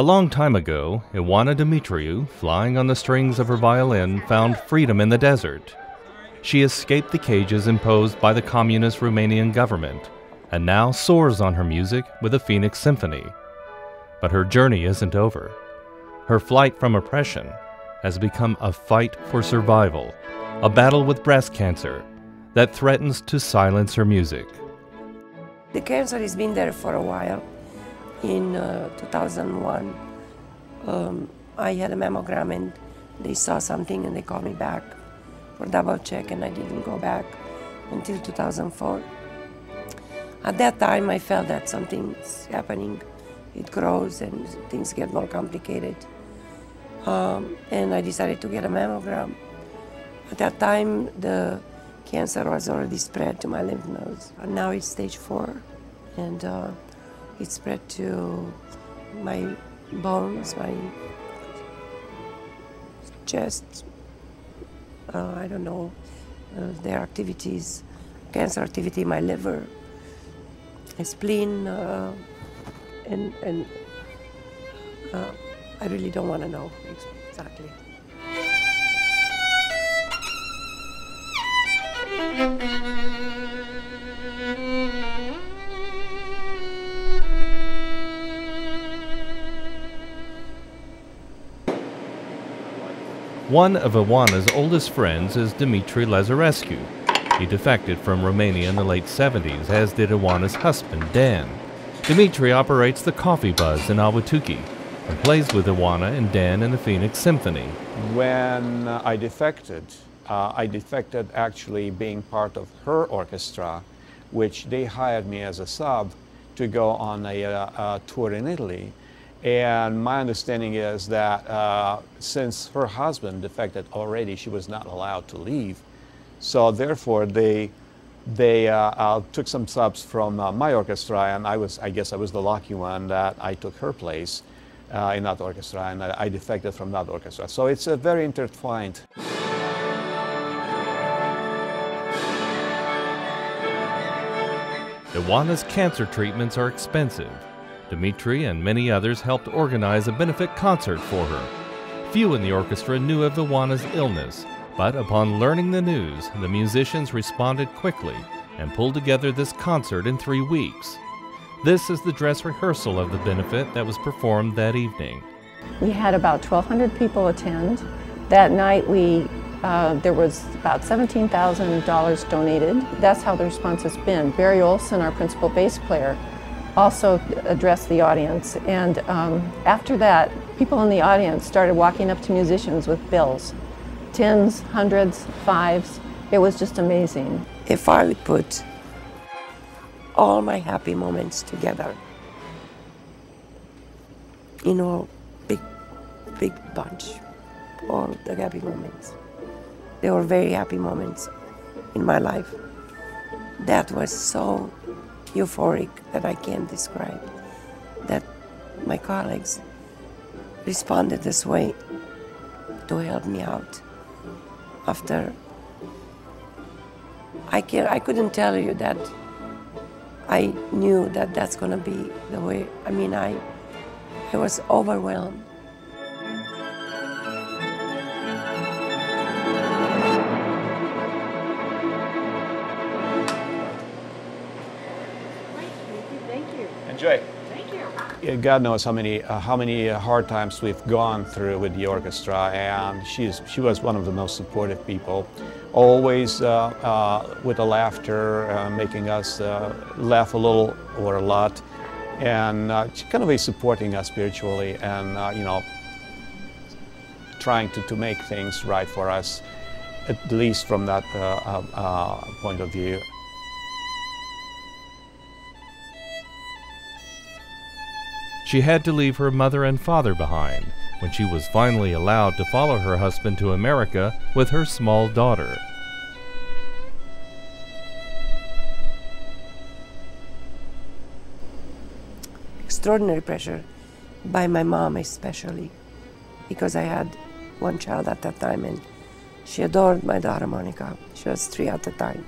A long time ago, Ioana Dumitriu, flying on the strings of her violin, found freedom in the desert. She escaped the cages imposed by the communist Romanian government, and now soars on her music with the Phoenix Symphony. But her journey isn't over. Her flight from oppression has become a fight for survival, a battle with breast cancer that threatens to silence her music. The cancer has been there for a while. In 2001, I had a mammogram and they saw something and they called me back for double check, and I didn't go back until 2004. At that time, I felt that something's happening. It grows and things get more complicated. And I decided to get a mammogram. At that time, the cancer was already spread to my lymph nodes. And now it's stage 4, and it spread to my bones, my chest, I don't know, their activities, cancer activity, my liver, my spleen, and I really don't want to know exactly. One of Ioana's oldest friends is Dumitru Lazarescu. He defected from Romania in the late 70s, as did Ioana's husband, Dan. Dumitru operates the Coffee Buzz in Albuquerque and plays with Ioana and Dan in the Phoenix Symphony. When I defected actually being part of her orchestra, which they hired me as a sub to go on a tour in Italy. And my understanding is that since her husband defected already, she was not allowed to leave. So therefore, they took some subs from my orchestra, and I guess I was the lucky one that I took her place in that orchestra, and I defected from that orchestra. So it's very intertwined. Ioana's cancer treatments are expensive. Dumitru and many others helped organize a benefit concert for her. Few in the orchestra knew of Ioana's illness, but upon learning the news, the musicians responded quickly and pulled together this concert in 3 weeks. This is the dress rehearsal of the benefit that was performed that evening. We had about 1,200 people attend. That night there was about $17,000 donated. That's how the response has been. Barry Olson, our principal bass player, also addressed the audience, and after that, people in the audience started walking up to musicians with bills, tens, hundreds, fives. It was just amazing. If I would put all my happy moments together in a big bunch, all the happy moments, they were very happy moments in my life. That was so euphoric that I can't describe, that my colleagues responded this way to help me out. After, I couldn't tell you that I knew that that's gonna be the way. I mean, I was overwhelmed. Enjoy. Thank you. God knows how many hard times we've gone through with the orchestra, and she was one of the most supportive people. Always with a laughter, making us laugh a little or a lot, and she kind of is supporting us spiritually, and you know, trying to make things right for us, at least from that point of view. She had to leave her mother and father behind when she was finally allowed to follow her husband to America with her small daughter. Extraordinary pressure by my mom especially, because I had one child at that time and she adored my daughter Monica. She was 3 at the time.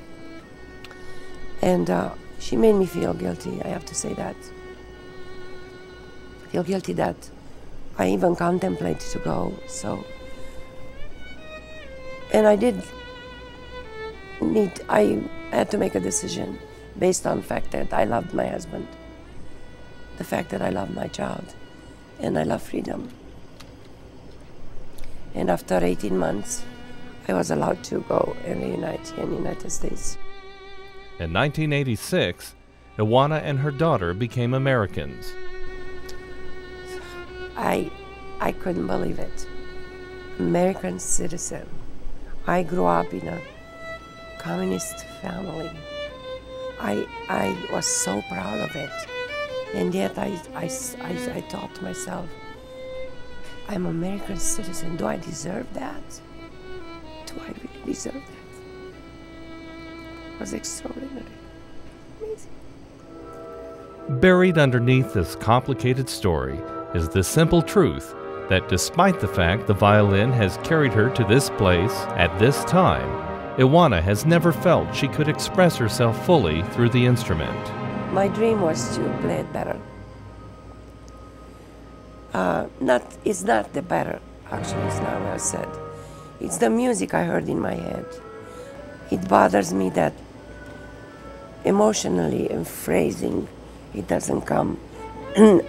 And she made me feel guilty, I have to say that. Feel guilty that I even contemplated to go, so. And I had to make a decision based on the fact that I loved my husband, the fact that I loved my child, and I love freedom. And after 18 months, I was allowed to go and reunite here in the United States. In 1986, Ioana and her daughter became Americans. I couldn't believe it. American citizen. I grew up in a communist family. I was so proud of it. And yet I thought to myself, I'm an American citizen. Do I deserve that? Do I really deserve that? It was extraordinary. Amazing. Buried underneath this complicated story is the simple truth that despite the fact the violin has carried her to this place at this time, Ioana has never felt she could express herself fully through the instrument. My dream was to play it better. It's not the better, actually, it's not what I said. It's the music I heard in my head. It bothers me that emotionally and phrasing, it doesn't come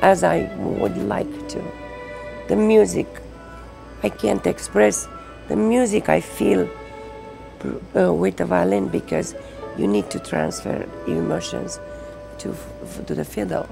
as I would like to. The music, I can't express the music I feel with the violin because you need to transfer emotions to the fiddle.